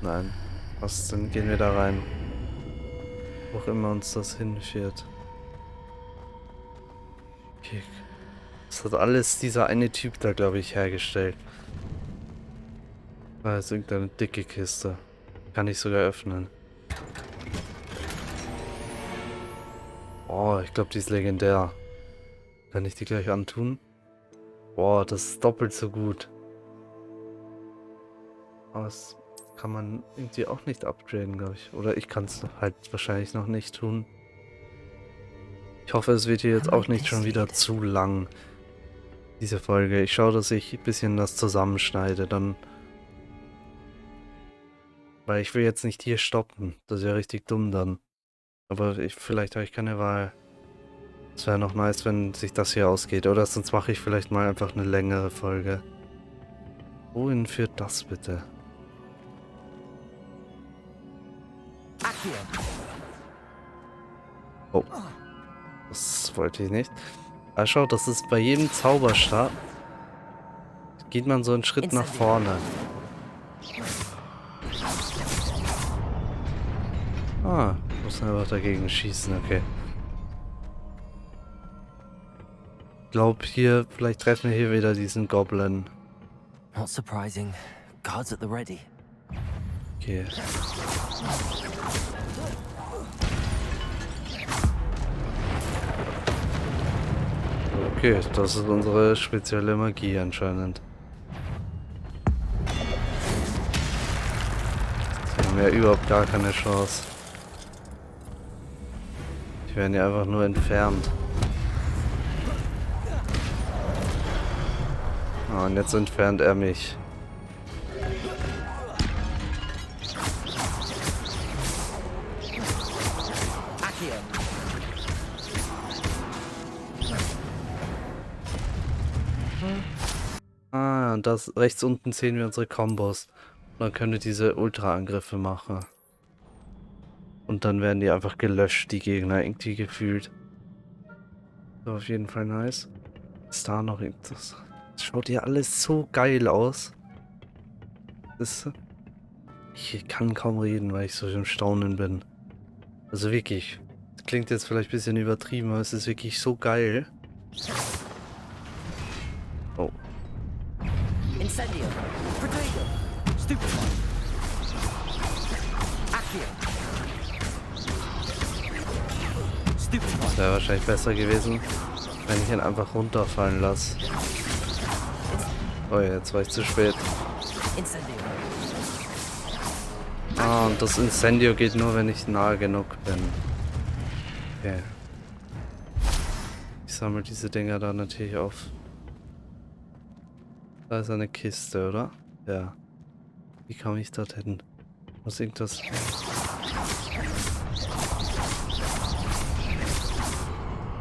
Nein. Was denn? Gehen wir da rein. Wo auch immer uns das hinführt. Okay. Das hat alles dieser eine Typ da, glaube ich, hergestellt. Da ist irgendeine dicke Kiste. Kann ich sogar öffnen. Oh, ich glaube, die ist legendär. Kann ich die gleich antun? Boah, das ist doppelt so gut. Aber das kann man irgendwie auch nicht upgraden, glaube ich. Oder ich kann es halt wahrscheinlich noch nicht tun. Ich hoffe, es wird hier jetzt auch nicht schon wieder zu lang, diese Folge. Ich schaue, dass ich ein bisschen das zusammenschneide, dann... Weil ich will jetzt nicht hier stoppen. Das ist ja richtig dumm dann. Aber vielleicht habe ich keine Wahl. Es wäre noch nice, wenn sich das hier ausgeht. Oder sonst mache ich vielleicht mal einfach eine längere Folge. Wohin führt das bitte? Oh. Das wollte ich nicht. Ah, schau, das ist bei jedem Zauberstab. Geht man so einen Schritt nach vorne. Ah, muss einfach dagegen schießen, okay. Ich glaube hier, vielleicht treffen wir hier wieder diesen Goblin. Not surprising. Guards at the ready. Okay. Okay, das ist unsere spezielle Magie anscheinend. Sie haben ja überhaupt gar keine Chance. Die werden ja einfach nur entfernt. Ah, und jetzt entfernt er mich. Ah, und das rechts unten sehen wir unsere Kombos. Und dann können wir diese Ultra-Angriffe machen. Und dann werden die einfach gelöscht, die Gegner, irgendwie gefühlt. So, auf jeden Fall nice. Ist da noch irgendwas? Das schaut ja alles so geil aus. Ich kann kaum reden, weil ich so im Staunen bin. Also wirklich. Das klingt jetzt vielleicht ein bisschen übertrieben, aber es ist wirklich so geil. Oh. Incendio. Protego. Stupid. Accio. Stupid. Das wäre wahrscheinlich besser gewesen, wenn ich ihn einfach runterfallen lasse. Oh ja, jetzt war ich zu spät. Incendio. Ah, und das Incendio geht nur, wenn ich nah genug bin. Okay. Ich sammle diese Dinger da natürlich auf. Da ist eine Kiste, oder? Ja. Wie komme ich dorthin? Muss irgendwas...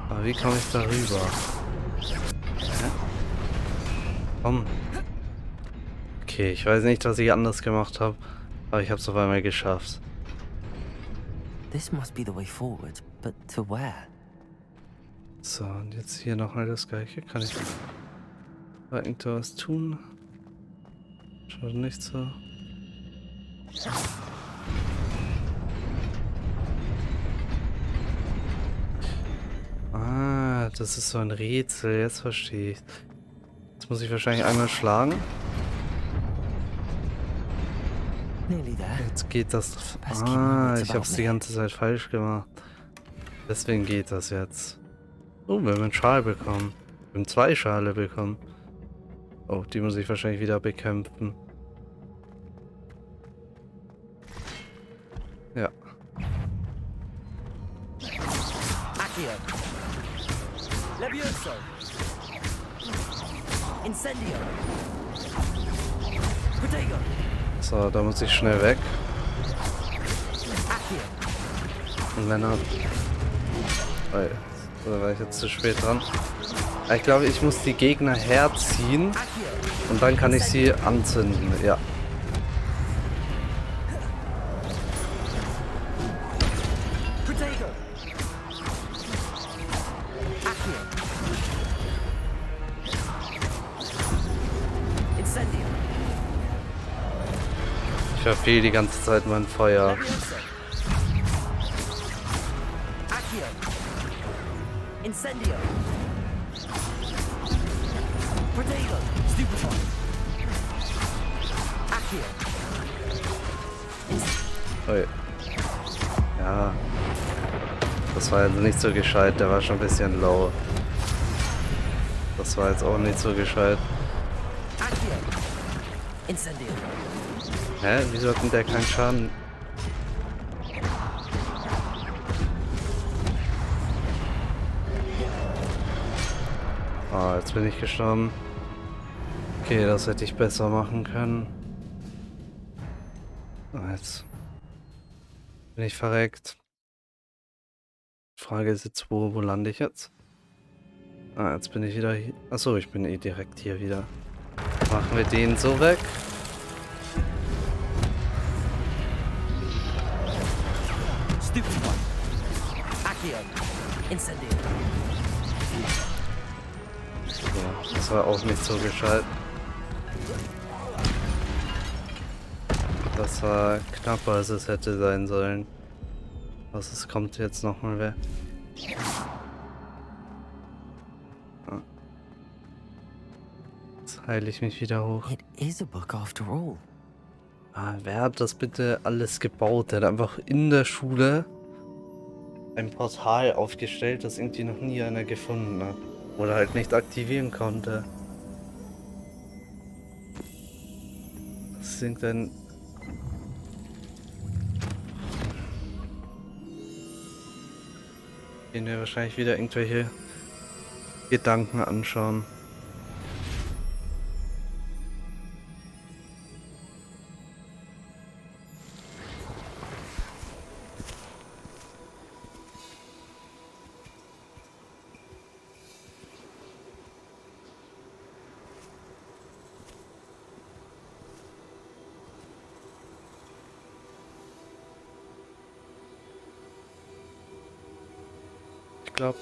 Aber wie komme ich da rüber? Hä? Komm. Okay, ich weiß nicht, was ich anders gemacht habe, aber ich habe es auf einmal geschafft. This must be the way forward, but to where? So, und jetzt hier nochmal das gleiche. Kann ich da irgendwas tun? Schaut nicht so. Ah, das ist so ein Rätsel. Jetzt verstehe ich. Jetzt muss ich wahrscheinlich einmal schlagen. Nearly there. Jetzt geht das. Ah, ich habe es die ganze Zeit falsch gemacht. Deswegen geht das jetzt. Oh, wir haben einen Schal bekommen. Wir haben 2 Schale bekommen. Oh, die muss ich wahrscheinlich wieder bekämpfen. Ja. Accio. Levioso. Incendio. Protego. So, da muss ich schnell weg. Accio. Und wenn er... Oh, da war ich jetzt zu spät dran. Ich glaube, ich muss die Gegner herziehen. Und dann kann ich sie anzünden. Ja. Protego. Accio. Incendio. Ich verfehle die ganze Zeit mein Feuer. Accio. Incendio. Protego. Stupefy. Accio. Ui. Ja. Das war jetzt nicht so gescheit, der war schon ein bisschen low. Das war jetzt auch nicht so gescheit. Accio. Incendio. Hä? Wieso hat denn der keinen Schaden? Ah, jetzt bin ich gestorben. Okay, das hätte ich besser machen können. Ah, jetzt bin ich verreckt. Frage ist jetzt, wo lande ich jetzt? Ah, jetzt bin ich wieder hier. Achso, ich bin eh direkt hier wieder. Machen wir den so weg. Stupefy. Accio. Incendio. Ja, das war auch nicht so gescheit. Das war knapper, als es hätte sein sollen. Was es kommt jetzt nochmal wer? Ah. Jetzt heile ich mich wieder hoch. It is a book after all. Ah, wer hat das bitte alles gebaut? Der hat einfach in der Schule ein Portal aufgestellt, das irgendwie noch nie einer gefunden hat. Oder halt nicht aktivieren konnte. Das sind dann... Gehen wir wahrscheinlich wieder irgendwelche Gedanken anschauen. Ich glaube,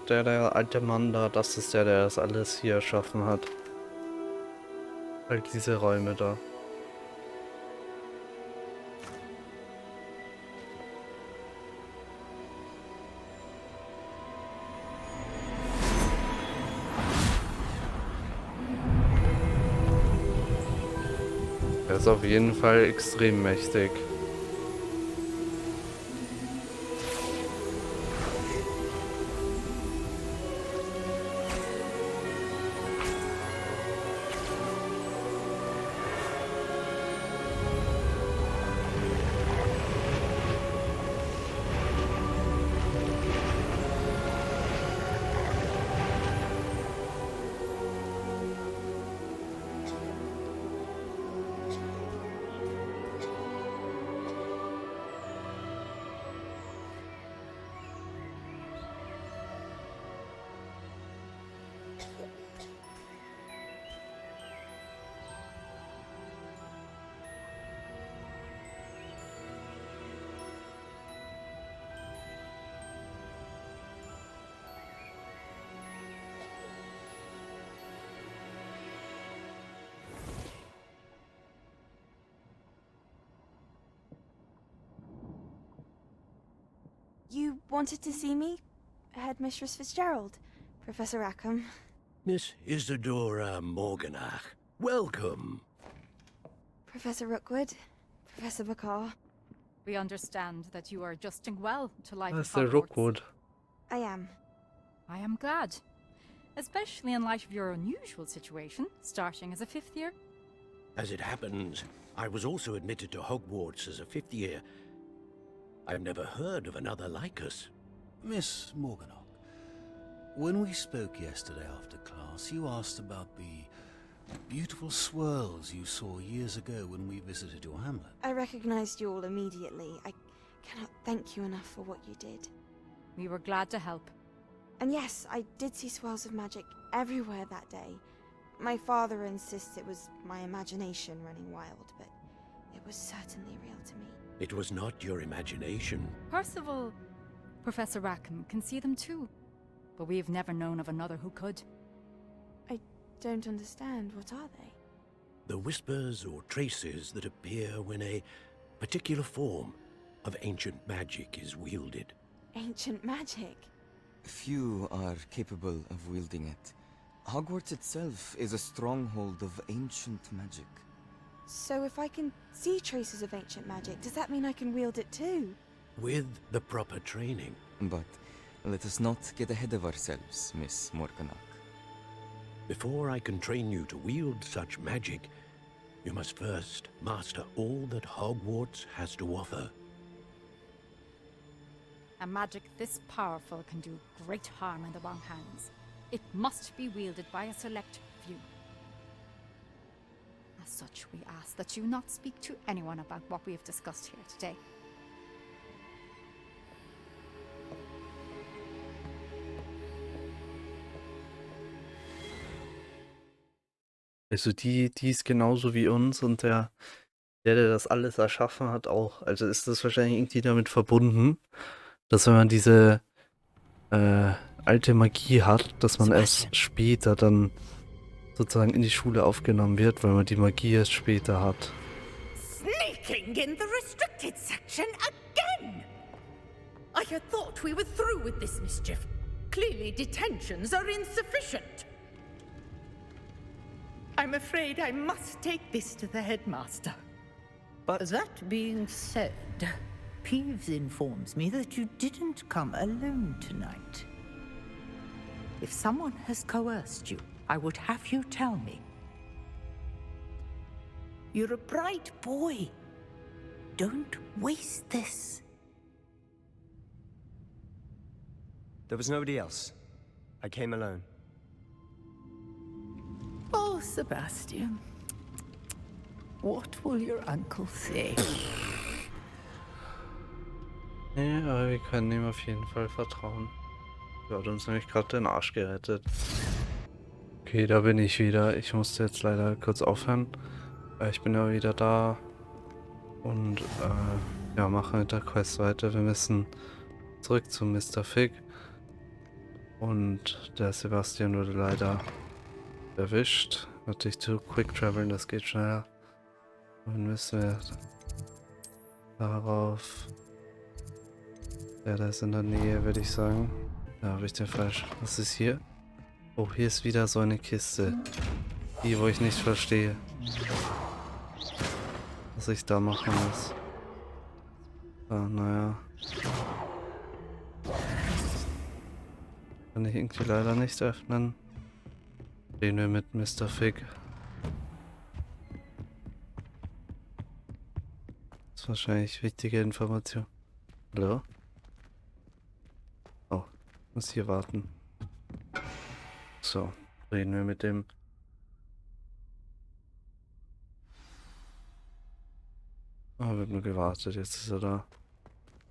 der alte Mann da, das ist der das alles hier erschaffen hat. Halt diese Räume da. Er ist auf jeden Fall extrem mächtig. You wanted to see me? Headmistress Fitzgerald? Professor Rackham? Miss Isadora Morganach, welcome. Professor Rookwood? Professor Bakar? We understand that you are adjusting well to life at Das ist der Hogwarts. Rookwood. I am. I am glad. Especially in light of your unusual situation, starting as a 5th year. As it happens, I was also admitted to Hogwarts as a 5th year. I've never heard of another like us. Miss Morganock, when we spoke yesterday after class, you asked about the beautiful swirls you saw years ago when we visited your hamlet. I recognized you all immediately. I cannot thank you enough for what you did. We were glad to help. And yes, I did see swirls of magic everywhere that day. My father insists it was my imagination running wild, but it was certainly real to me. It was not your imagination. Percival, Professor Rackham can see them too. But we've never known of another who could. I don't understand. What are they? The whispers or traces that appear when a particular form of ancient magic is wielded. Ancient magic? Few are capable of wielding it. Hogwarts itself is a stronghold of ancient magic. So if I can see traces of ancient magic, does that mean I can wield it too? With the proper training. But let us not get ahead of ourselves, Miss Morganach. Before I can train you to wield such magic, you must first master all that Hogwarts has to offer. A magic this powerful can do great harm in the wrong hands. It must be wielded by a select few. As such, we ask that you not speak to anyone about what we have discussed here today. Also die ist genauso wie uns und der das alles erschaffen hat, auch. Also ist das wahrscheinlich irgendwie damit verbunden, dass wenn man diese alte Magie hat, dass man erst später dann sozusagen in die Schule aufgenommen wird, weil man die Magie erst später hat. Sneaking in the restricted section again! I had thought we were through with this mischief. Clearly detentions are insufficient. I'm afraid I must take this to the headmaster. But that being said, Peeves informs me that you didn't come alone tonight. If someone has coerced you, I would have you tell me. You're a bright boy. Don't waste this. There was nobody else. I came alone. Oh, Sebastian. What will your uncle say? Nee, aber wir können ihm auf jeden Fall vertrauen. Er hat uns nämlich gerade den Arsch gerettet. Okay, da bin ich wieder. Ich musste jetzt leider kurz aufhören. Ich bin aber wieder da. Und ja, machen mit der Quest weiter. Wir müssen zurück zu Mr. Fig. Und der Sebastian wurde leider erwischt. Natürlich zu Quick Traveln, das geht schneller. Dann müssen wir darauf. Ja, da ist in der Nähe, würde ich sagen. Da habe ich den falsch. Was ist hier? Oh, hier ist wieder so eine Kiste. Die, wo ich nicht verstehe. Was ich da machen muss. Ah, naja. Kann ich irgendwie leider nicht öffnen. Reden wir mit Mr. Fig. Das ist wahrscheinlich wichtige Information. Hallo? Oh, muss hier warten. So, reden wir mit dem. Ah, wird nur gewartet, jetzt ist er da.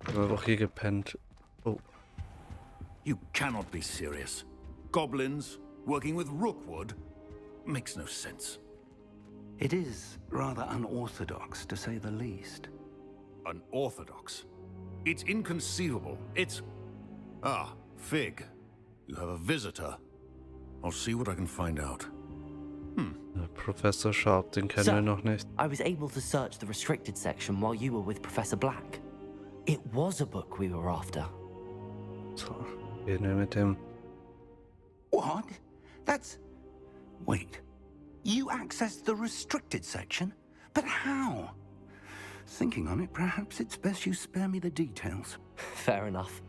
Wir haben auch hier gepennt. Oh. You cannot be serious. Goblins working with Rookwood makes no sense. It is rather unorthodox, to say the least. Unorthodox? It's inconceivable. It's... Ah, Fig. You have a visitor. I'll see what I can find out. Professor Sharp, den kennen wir noch nicht. I was able to search the restricted section while you were with Professor Black. It was a book we were after. So, reden wir mit dem. What? That's... Wait. You accessed the restricted section? But how? Thinking on it, perhaps it's best you spare me the details. Fair enough.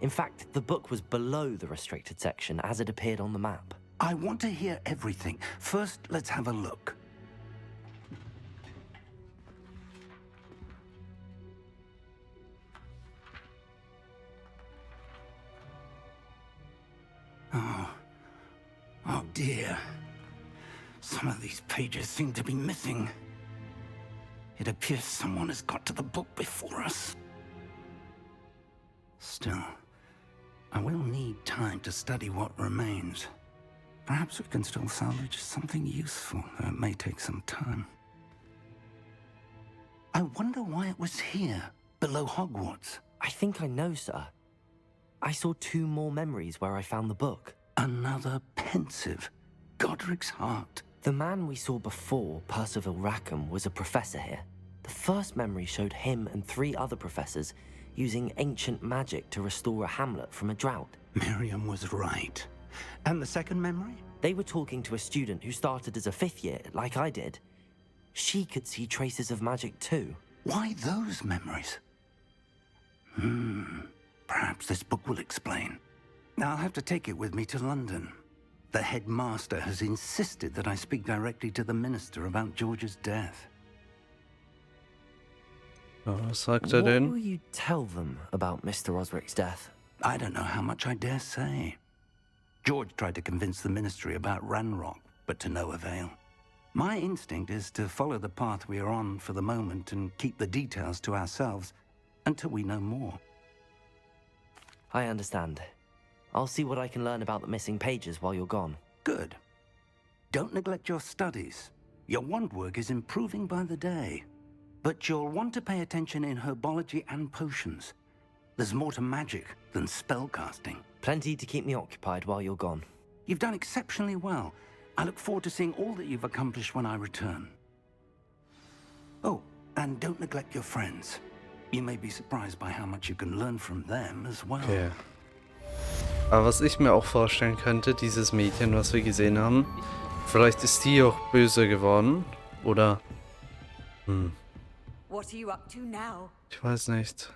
In fact, the book was below the restricted section as it appeared on the map. I want to hear everything. First, let's have a look. Oh dear. Some of these pages seem to be missing. It appears someone has got to the book before us. Still, I will need time to study what remains. Perhaps we can still salvage something useful, though it may take some time. I wonder why it was here, below Hogwarts. I think I know, sir. I saw 2 more memories where I found the book. Another pensive. Godric's heart. The man we saw before, Percival Rackham, was a professor here. The first memory showed him and 3 other professors using ancient magic to restore a hamlet from a drought. Miriam was right. And the second memory? They were talking to a student who started as a 5th year, like I did. She could see traces of magic too. Why those memories? Perhaps this book will explain. I'll have to take it with me to London. The headmaster has insisted that I speak directly to the minister about George's death. Was sagt er What denn? will you tell them about Mr. Osric's death? I don't know how much I dare say. George tried to convince the ministry about Ranrock, but to no avail. My instinct is to follow the path we are on for the moment and keep the details to ourselves until we know more. I understand. I'll see what I can learn about the missing pages while you're gone. Good. Don't neglect your studies. Your wand work is improving by the day. But you'll want to pay attention in herbology and potions. There's more to magic than spellcasting. Plenty to keep me occupied while you're gone. You've done exceptionally well. I look forward to seeing all that you've accomplished when I return. Oh, and don't neglect your friends. You may be surprised by how much you can learn from them as well. Okay. Aber was ich mir auch vorstellen könnte, dieses Mädchen, was wir gesehen haben, vielleicht ist die auch böse geworden. Oder... What are you up to now? Ich weiß nicht.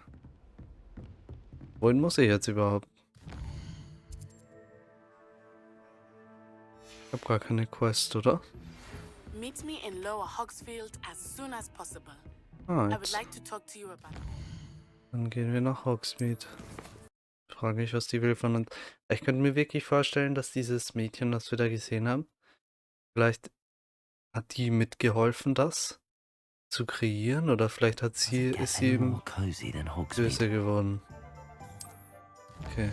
Wohin muss ich jetzt überhaupt? Ich habe gar keine Quest, oder? Meet me in Lower Hogsfield as soon as possible. Ah, I would jetzt. like to talk to you about... Dann gehen wir nach Hogsmeade. Frage mich, was die will von uns. Ich könnte mir wirklich vorstellen, dass dieses Mädchen, das wir da gesehen haben, vielleicht hat die mitgeholfen, das zu kreieren, oder vielleicht hat sie, ist sie eben böse geworden. Okay.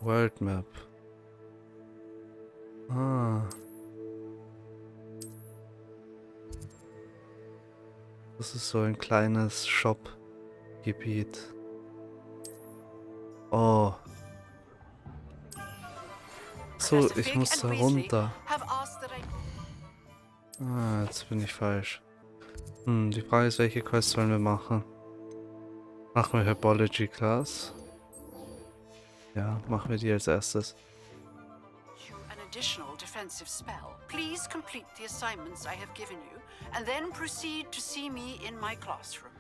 World Map. Ah. Das ist so ein kleines Shop-Gebiet. Oh. So, ich muss da runter. Ah, jetzt bin ich falsch. Die Frage ist, welche Quest sollen wir machen? Machen wir Herbology Class? Ja, machen wir die als erstes. An additional defensive spell. Please complete the assignments I have given you, and then proceed to see me in my classroom.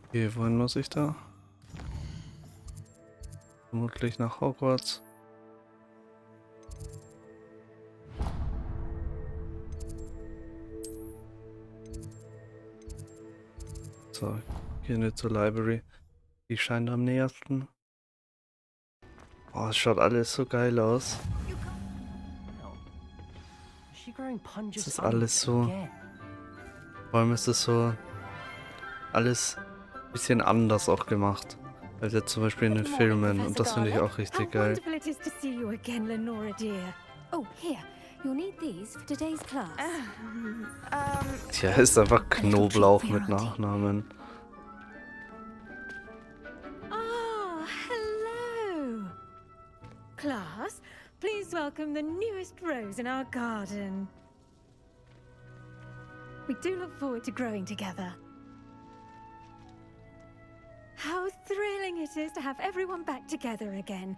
Okay, wohin muss ich da? Vermutlich nach Hogwarts. So, gehen wir zur Library. Die scheint am nähersten. Oh, es schaut alles so geil aus. Es ist alles so... Vor allem ist es so... Alles ein bisschen anders auch gemacht. Als jetzt zum Beispiel in den Filmen. Und das finde ich auch richtig geil. Tja, ist einfach Knoblauch mit Nachnamen. Class, please welcome the newest rose in our garden. We do look forward to growing together. How thrilling it is to have everyone back together again.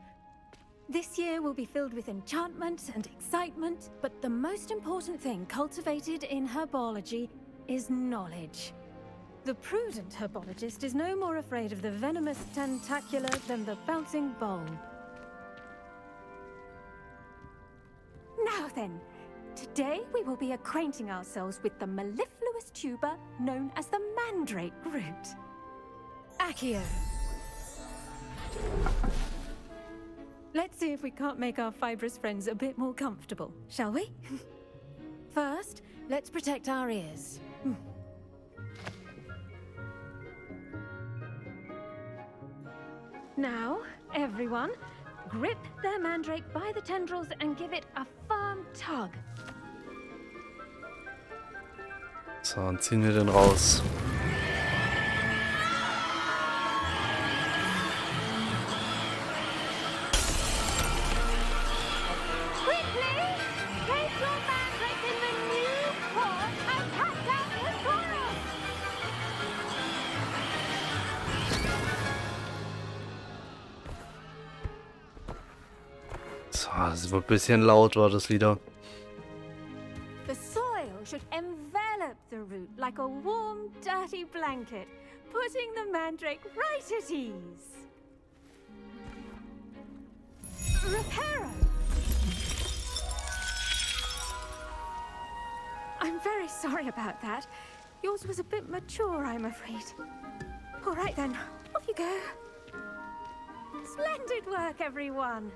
This year will be filled with enchantment and excitement, but the most important thing cultivated in herbology is knowledge. The prudent herbologist is no more afraid of the venomous tentacula than the bouncing bulb. Now then, today we will be acquainting ourselves with the mellifluous tuber known as the mandrake root. Accio. Let's see if we can't make our fibrous friends a bit more comfortable, shall we? First, let's protect our ears. Now, everyone, grip their mandrake by the tendrils and give it a firm tug. So, und ziehen wir den raus. es wird ein bisschen laut, war das wieder. The soil should envelop the root like a warm, dirty blanket, putting the mandrake right at ease. Reparo! I'm very sorry about that. Yours was a bit mature, I'm afraid. All right then, off you go. Splendid work, everyone.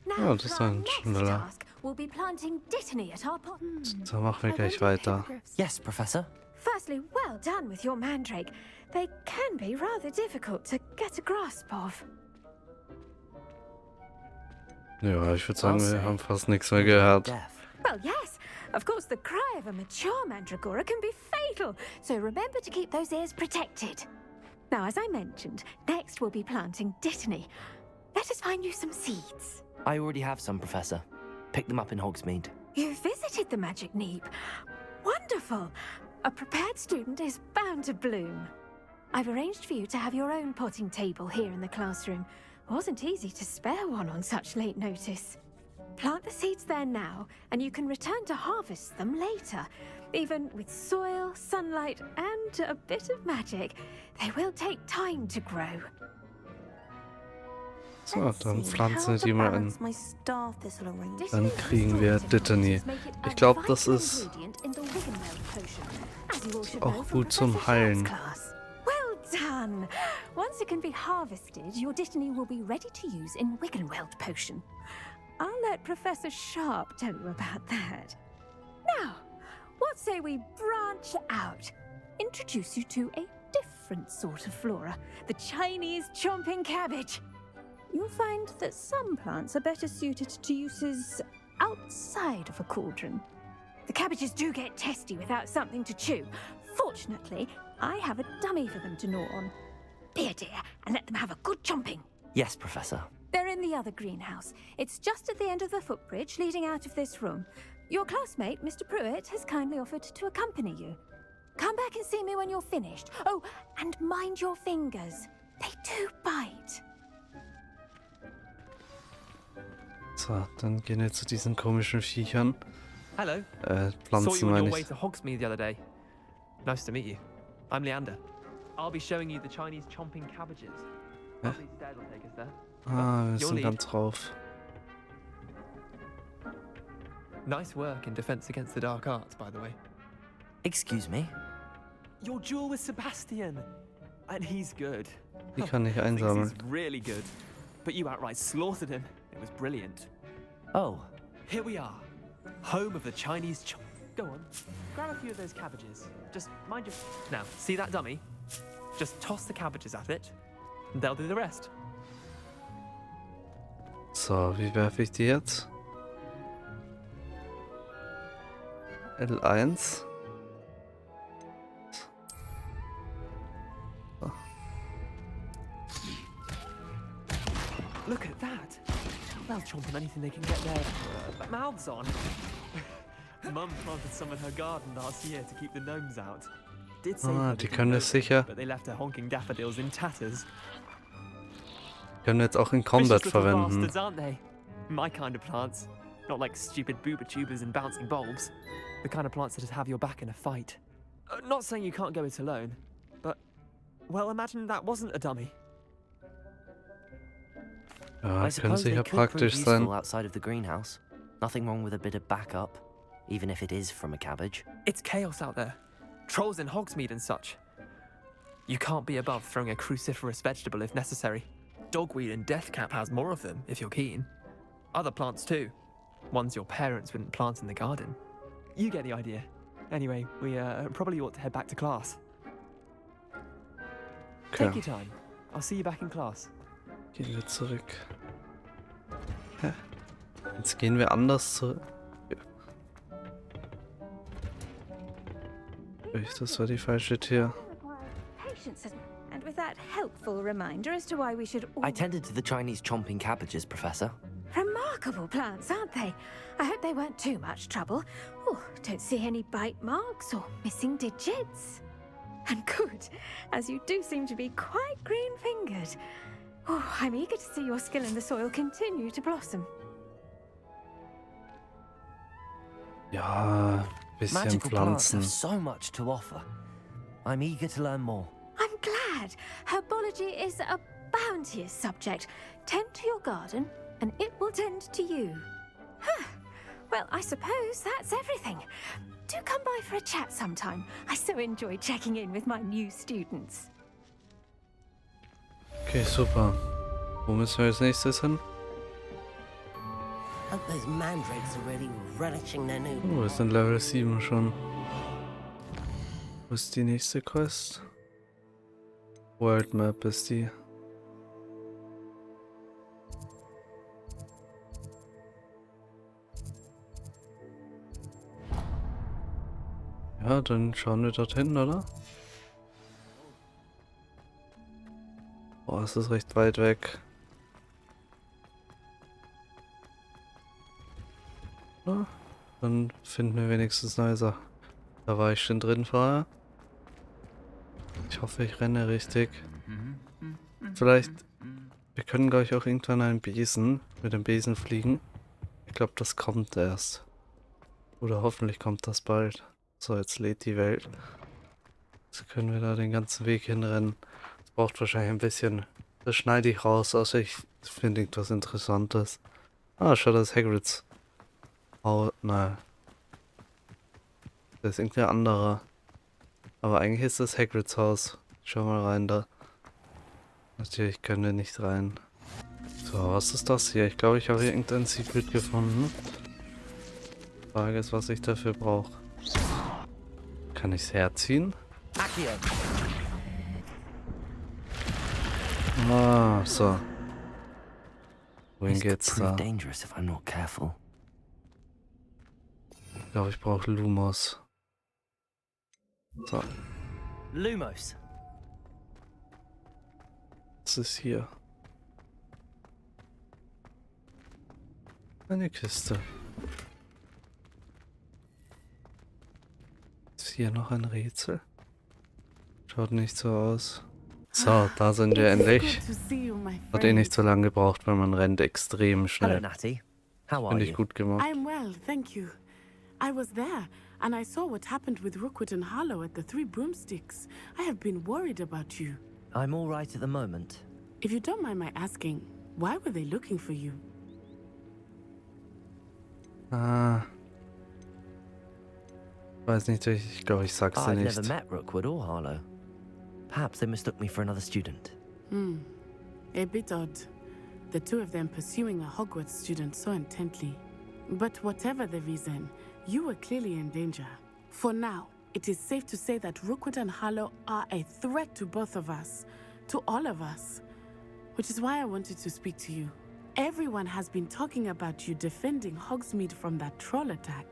Ja, das ist ein schneller. We'll be planting dittany at our pot. So machen wir gleich weiter. Yes, Professor. Firstly, well done with your mandrake. They can be rather difficult to get a grasp of. Ja, ich würde sagen, wir haben fast nichts mehr gehört. Well, yes. Of course, the cry of a mature mandragora can be fatal, so remember to keep those ears protected. Now, as I mentioned, next we'll be planting dittany. Let us find you some seeds. I already have some, Professor. Pick them up in Hogsmeade. You visited the Magic Neep. Wonderful. A prepared student is bound to bloom. I've arranged for you to have your own potting table here in the classroom. Wasn't easy to spare one on such late notice. Plant the seeds there now, and you can return to harvest them later. Even with soil, sunlight, and a bit of magic, they will take time to grow. So, dann pflanzen wir die mal an. Dann kriegen wir Dittany. Ich glaube, das ist auch gut zum Heilen. Well done! Once it can be harvested, your dittany will be ready to use in Wiggenweld potion. I'll let Professor Sharp tell you about that. Now, what say we branch out? Introduce you to a different sort of flora, the Chinese chomping cabbage. You'll find that some plants are better suited to uses outside of a cauldron. The cabbages do get testy without something to chew. Fortunately, I have a dummy for them to gnaw on. Be a dear and let them have a good chomping. Yes, Professor. They're in the other greenhouse. It's just at the end of the footbridge leading out of this room. Your classmate, Mr. Pruitt, has kindly offered to accompany you. Come back and see me when you're finished. Oh, and mind your fingers. They do bite. So, dann gehen wir zu diesen komischen Viechern. Hello. Pflanzen Saw you on meine your way ich. to Hogsmeade the other day. Nice to meet you. I'm Leander. I'll be showing you the Chinese chomping cabbages. Lovely stairs will take us there. Ah, wir Your sind lead. ganz drauf. Nice work in Defense Against the Dark Arts, by the way. Excuse me? Your duel with Sebastian. And he's good. Die kann ich Thinks einsammeln. he's really good. But you outright slaughtered him. It was brilliant. Oh. Here we are. Home of the Chinese Go on. Grab a few of those cabbages. Just mind your... Now, see that dummy? Just toss the cabbages at it. And they'll do the rest. So, wie werfe ich die jetzt? L1. So. Look at that. They'll chomp on anything they can get their mouths on. Mum planted some in her garden last year to keep the gnomes out. Did save her Die little können note, es sicher. but they left her honking daffodils in tatters. Können wir jetzt auch in Combat Vicious little verwenden. bastards, aren't they? My kind of plants. Not like stupid booba tubers and bouncing bulbs. The kind of plants that have your back in a fight. Not saying you can't go it alone, but... Well, imagine that wasn't a dummy. Ja, I können suppose they sicher could prove praktisch useful sein. outside of the greenhouse. Nothing wrong with a bit of backup, even if it is from a cabbage. It's chaos out there. Trolls in Hogsmeade and such. You can't be above throwing a cruciferous vegetable if necessary. Dogweed and deathcap has more of them, if you're keen. Other plants too. Ones your parents wouldn't plant in the garden. You get the idea. Anyway, we probably ought to head back to class. Okay. Take your time. I'll see you back in class. Gehen wir zurück. Hä? Jetzt gehen wir anders zurück. Das war die falsche Tür. And with that helpful reminder as to why we should all... I tended to the Chinese chomping cabbages, Professor. Remarkable plants, aren't they? I hope they weren't too much trouble. Oh, don't see any bite marks or missing digits. And good, as you do seem to be quite green-fingered. Oh, I'm eager to see your skill in the soil continue to blossom. Ja, bisschen Magical plants Pflanzen. have so much to offer. I'm eager to learn more. I'm glad. Herbology is a bounteous subject. Tend to your garden, and it will tend to you. Huh. Well, I suppose that's everything. Do come by for a chat sometime. I so enjoy checking in with my new students. Okay, super. Wo müssen wir als nächstes hin? Hope those mandrakes are really relishing their new. Oh, wir sind Level 7 schon. Wo ist die nächste Quest? World Map ist die. Ja, dann schauen wir dorthin, oder? Boah, es ist recht weit weg. Ja, dann finden wir wenigstens neue Sachen. Da war ich schon drin vorher. Ich hoffe, ich renne richtig. Vielleicht, wir können gleich auch irgendwann einen Besen, mit dem Besen fliegen. Ich glaube, das kommt erst. Oder hoffentlich kommt das bald. So, jetzt lädt die Welt. Jetzt können wir da den ganzen Weg hinrennen. Das braucht wahrscheinlich ein bisschen. Das schneide ich raus, außer ich finde irgendwas Interessantes. Ah, schau, das ist Hagrids. Oh, nein. Das ist irgendwie ein anderer. Aber eigentlich ist das Hagrids Haus. Schau mal rein da. Natürlich können wir nicht rein. So, was ist das hier? Ich glaube, ich habe hier irgendein Secret gefunden. Die Frage ist, was ich dafür brauche. Kann ich es herziehen? Ah, so. Wohin geht's da? Ich glaube, ich brauche Lumos. So. Lumos. Was ist hier? Eine Kiste. Ist hier noch ein Rätsel? Schaut nicht so aus. So, da sind wir endlich. Hat eh nicht so lange gebraucht, weil man rennt extrem schnell. Hello, Natty. How are Finde ich you? gut gemacht. I'm well, thank you. I was there, and I saw what happened with Rookwood and Harlow at the Three Broomsticks. I have been worried about you. I'm all right at the moment. If you don't mind my asking, why were they looking for you? Ah. Weiß nicht, ich glaube, ich sag's dir I've nicht. never met Rookwood or Harlow. Perhaps they mistook me for another student. A bit odd. The two of them pursuing a Hogwarts student so intently. But whatever the reason, you were clearly in danger. For now, it is safe to say that Rookwood and Harlow are a threat to both of us. To all of us. Which is why I wanted to speak to you. Everyone has been talking about you defending Hogsmeade from that troll attack.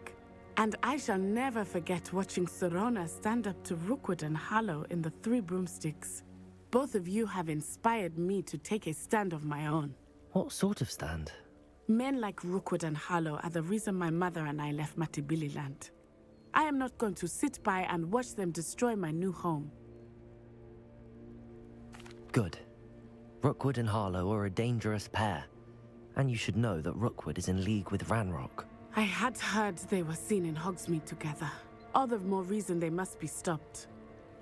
And I shall never forget watching Serona stand up to Rookwood and Harlow in the Three Broomsticks. Both of you have inspired me to take a stand of my own. What sort of stand? Men like Rookwood and Harlow are the reason my mother and I left Matabeleland. I am not going to sit by and watch them destroy my new home. Good. Rookwood and Harlow are a dangerous pair. And you should know that Rookwood is in league with Ranrock. I had heard they were seen in Hogsmeade together. All the more reason they must be stopped.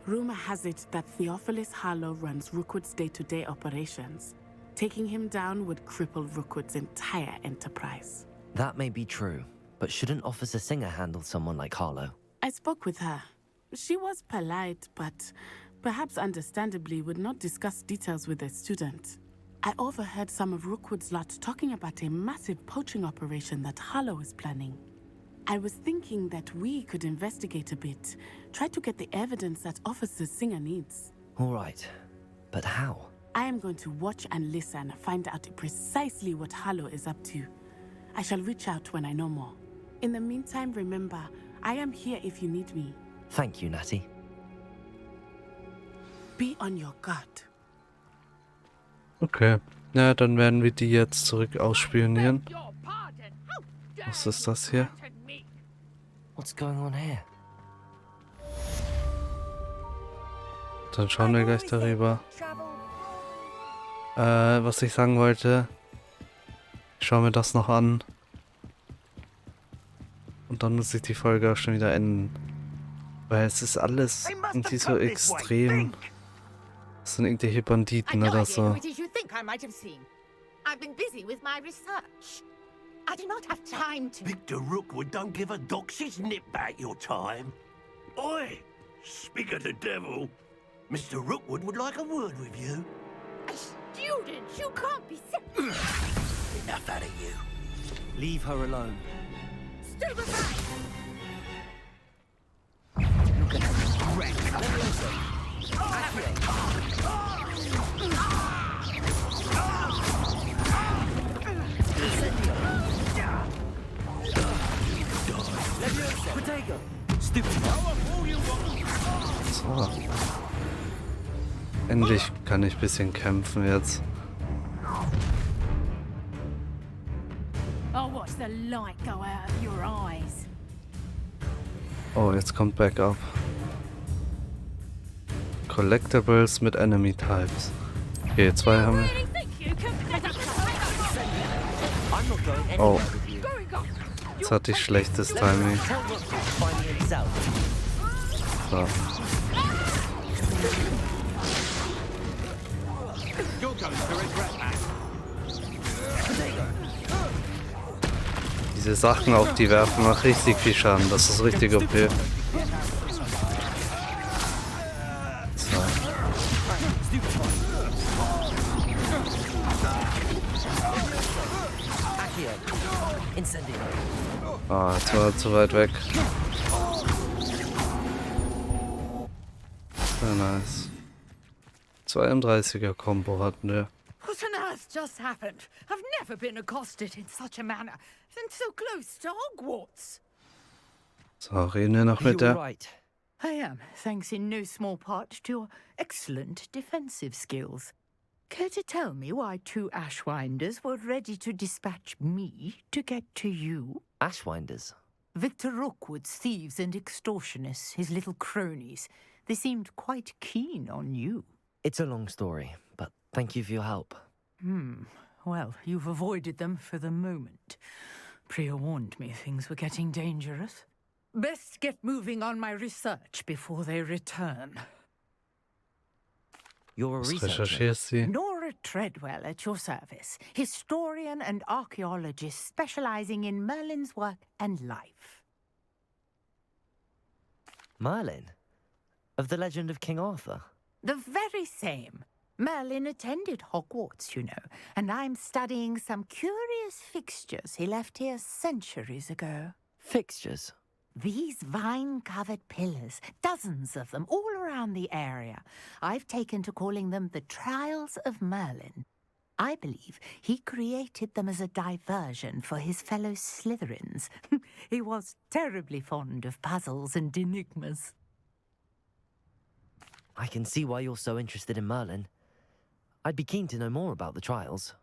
Rumor has it that Theophilus Harlow runs Rookwood's day-to-day operations. Taking him down would cripple Rookwood's entire enterprise. That may be true, but shouldn't Officer Singer handle someone like Harlow? I spoke with her. She was polite, but perhaps understandably would not discuss details with a student. I overheard some of Rookwood's lot talking about a massive poaching operation that Harlow is planning. I was thinking that we could investigate a bit, try to get the evidence that Officer Singer needs. All right, but how? I am going to watch and listen, find out precisely what Harlow is up to. I shall reach out when I know more. In the meantime, remember, I am here if you need me. Thank you, Natty. Be on your guard. Okay. Ja, dann werden wir die jetzt zurück ausspionieren. Was ist das hier? What's going on here? Dann schauen wir gleich darüber. Was ich sagen wollte, ich schaue mir das noch an. Und dann muss ich die Folge auch schon wieder enden. Weil es ist alles irgendwie so extrem. Das sind irgendwelche Banditen oder so. Who it is you think I might have seen. I've been busy with my research. I do not have time to... Victor Rookwood don't give a doxy's nip back your time. Oi! Speak of the devil. Mr. Rookwood would like a word with you. A student? You can't be serious. Enough out of you. Leave her alone. Stupefy! Look at her wreck. So. Endlich kann ich ein bisschen kämpfen jetzt. I'll watch the light go out of your eyes. Oh, jetzt kommt Backup. Collectibles mit Enemy Types. Okay, 2 haben wir. Oh. Jetzt hatte ich schlechtes Timing. So. Diese Sachen auf die werfen macht richtig viel Schaden. Das ist richtig OP. So. Ah, jetzt war er zu weit weg. Sehr nice. 32er Combo hatten wir. What on earth just happened? I've never been accosted in such a manner, and so close to Hogwarts. So, reden wir noch mit der. I am, thanks in no small part to your excellent defensive skills. Care to tell me why 2 Ashwinders were ready to dispatch me to get to you? Ashwinders? Victor Rookwood's thieves and extortionists, his little cronies. They seemed quite keen on you. It's a long story, but thank you for your help. Well, you've avoided them for the moment. Priya warned me things were getting dangerous. Best get moving on my research before they return. You're a Was researcher. recherchierst sie? Nora Treadwell at your service, historian and archaeologist specializing in Merlin's work and life. Merlin? Of the legend of King Arthur? The very same. Merlin attended Hogwarts, you know, and I'm studying some curious fixtures he left here centuries ago. Fixtures? These vine-covered pillars, dozens of them, all around the area. I've taken to calling them the Trials of Merlin. I believe he created them as a diversion for his fellow Slytherins. He was terribly fond of puzzles and enigmas. I can see why you're so interested in Merlin. I'd be keen to know more about the trials.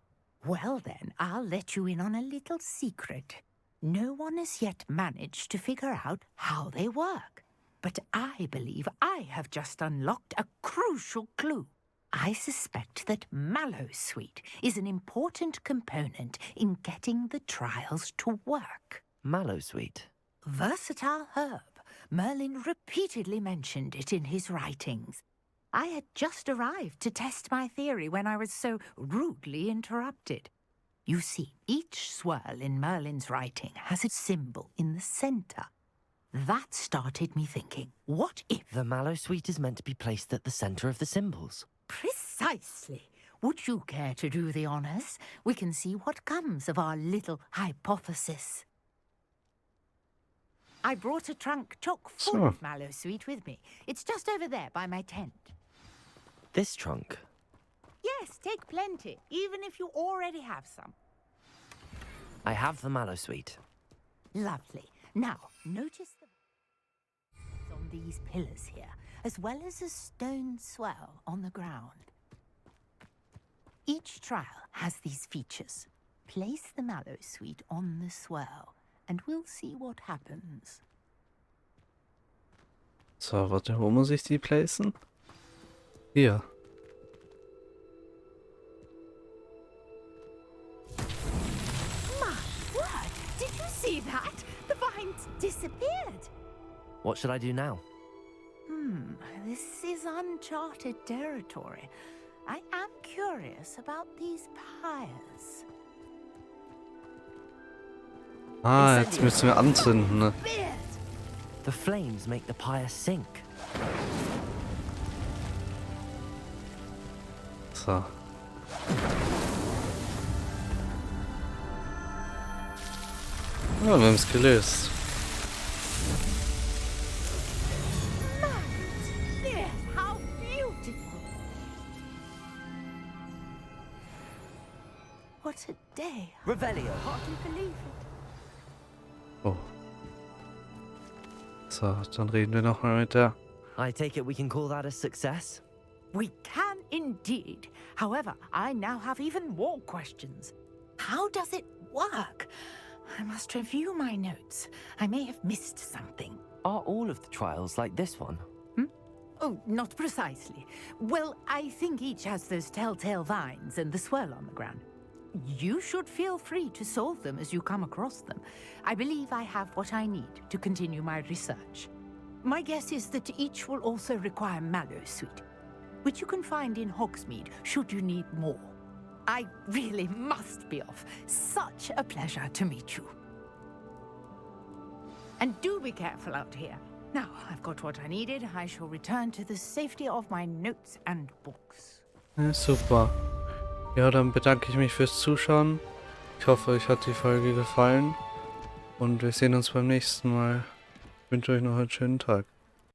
Well then, I'll let you in on a little secret. No one has yet managed to figure out how they work. But I believe I have just unlocked a crucial clue. I suspect that Mallowsweet is an important component in getting the trials to work. Mallowsweet? Versatile herb. Merlin repeatedly mentioned it in his writings. I had just arrived to test my theory when I was so rudely interrupted. You see, each swirl in Merlin's writing has a symbol in the center. That started me thinking, what if... The Mallowsweet is meant to be placed at the center of the symbols. Precisely. Would you care to do the honors? We can see what comes of our little hypothesis. I brought a trunk chock full of Mallowsweet with me. It's just over there by my tent. This trunk? Yes, take plenty, even if you already have some. I have the Mallowsweet. Lovely. Now, notice the on these pillars here, as well as a stone swell on the ground. Each trial has these features. Place the Mallowsweet on the swell, and we'll see what happens. So, warte, wo muss ich die placen? Hier. see that? The vines disappeared. What should I do now? This is uncharted territory. I am curious about these pyres. Ah, jetzt müssen wir anzünden, ne? The flames make the pyre sink. So. Ja, wir haben es gelöst. How beautiful! What a day! Revelio. Hardly believe it. Oh. So, dann reden wir nochmal mit der. I take it we can call that a success? We can indeed. However, I now have even more questions. How does it work? I must review my notes. I may have missed something. Are all of the trials like this one? Oh, not precisely. Well, I think each has those telltale vines and the swirl on the ground. You should feel free to solve them as you come across them. I believe I have what I need to continue my research. My guess is that each will also require mallow sweet, which you can find in Hogsmeade should you need more. I really must be off. Such a pleasure to meet you. And do be careful out here. Now, I've got what I needed. I shall return to the safety of my notes and books. Ja, super. Ja, dann bedanke ich mich fürs Zuschauen. Ich hoffe, euch hat die Folge gefallen. Und wir sehen uns beim nächsten Mal. Ich wünsche euch noch einen schönen Tag.